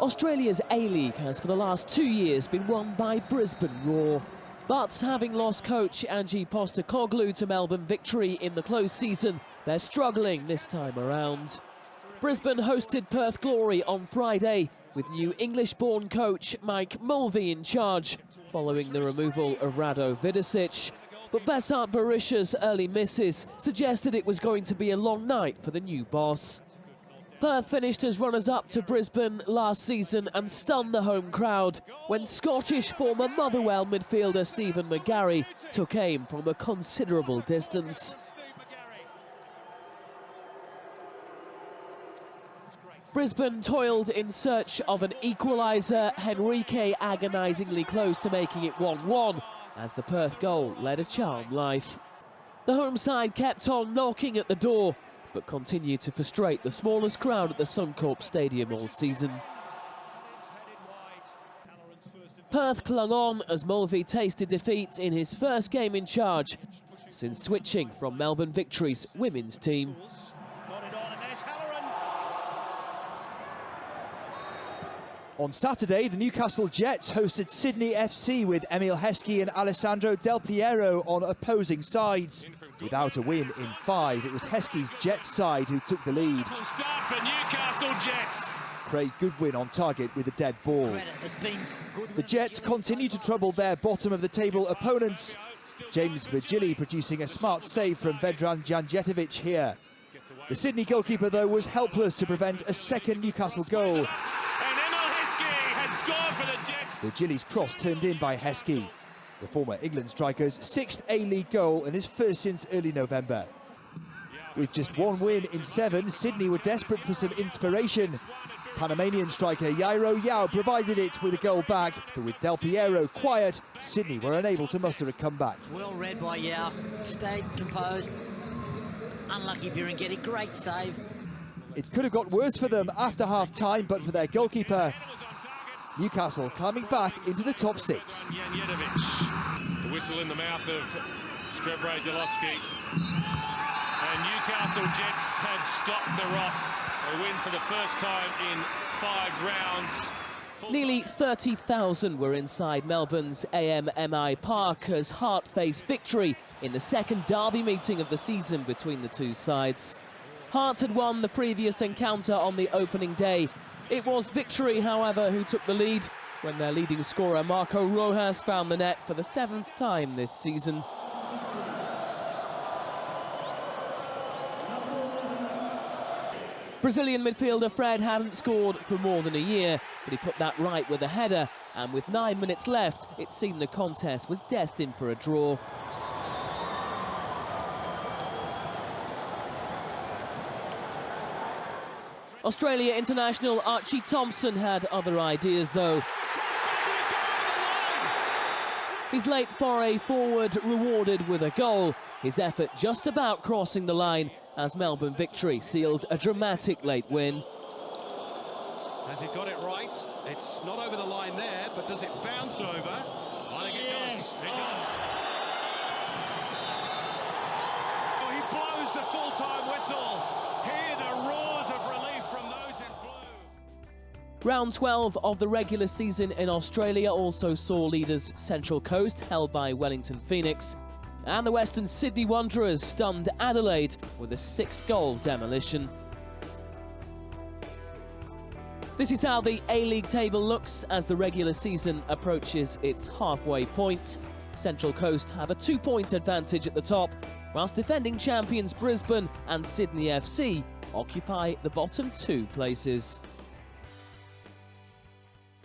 Australia's A-League has for the last 2 years been won by Brisbane Roar. But having lost coach Ange Postecoglou to Melbourne Victory in the close season, they're struggling this time around. Brisbane hosted Perth Glory on Friday, with new English-born coach Mike Mulvey in charge, following the removal of Rado Vidicic. But Besart Berisha's early misses suggested it was going to be a long night for the new boss. Perth finished as runners-up to Brisbane last season and stunned the home crowd when Scottish former Motherwell midfielder Stephen McGarry took aim from a considerable distance. Brisbane toiled in search of an equaliser, Henrique agonisingly close to making it 1-1 as the Perth goal led a charmed life. The home side kept on knocking at the door, but continued to frustrate the smallest crowd at the Suncorp Stadium all season. Perth clung on as Mulvey tasted defeat in his first game in charge since switching from Melbourne Victory's women's team. On Saturday, the Newcastle Jets hosted Sydney FC with Emile Heskey and Alessandro Del Piero on opposing sides. Without a win in 5, it was Heskey's Jets side who took the lead. Start for Newcastle Jets. Craig Goodwin on target with a dead ball. The Jets continue to trouble their bottom-of-the-table opponents. James Virgili producing a smart save from Vedran Janjetovic here. The Sydney goalkeeper, though, was helpless to prevent a second Newcastle goal. Scored for the Jets. Virgili's cross turned in by Heskey. The former England striker's 6th A-League goal and his first since early November. With just 1 win in 7, Sydney were desperate for some inspiration. Panamanian striker Yairo Yao provided it with a goal back, but with Del Piero quiet, Sydney were unable to muster a comeback. Well read by Yao, stayed composed. Unlucky Biringetti, great save. It could have got worse for them after half-time, but for their goalkeeper. Newcastle climbing back into the top 6. Janjetovic, the whistle in the mouth of Strebre Delovski. And Newcastle Jets have stopped the rot. They win for the first time in 5 rounds. Nearly 30,000 were inside Melbourne's AMMI Park as Heart faced Victory in the second derby meeting of the season between the two sides. Heart had won the previous encounter on the opening day. It was Victory, however, who took the lead when their leading scorer Marco Rojas found the net for the 7th time this season. Brazilian midfielder Fred hadn't scored for more than a year, but he put that right with a header, and with 9 minutes left, it seemed the contest was destined for a draw. Australia international Archie Thompson had other ideas, though. His late foray forward rewarded with a goal, his effort just about crossing the line as Melbourne Victory sealed a dramatic late win. Has he got it right? It's not over the line there, but does it bounce over? I think it does. It does. Oh, he blows the full-time whistle. Hear the roars of relief from those in blue. Round 12 of the regular season in Australia also saw leaders Central Coast, held by Wellington Phoenix, and the Western Sydney Wanderers stunned Adelaide with a 6-goal demolition. This is how the A-League table looks as the regular season approaches its halfway point. Central Coast have a 2-point advantage at the top, whilst defending champions Brisbane and Sydney FC occupy the bottom 2 places.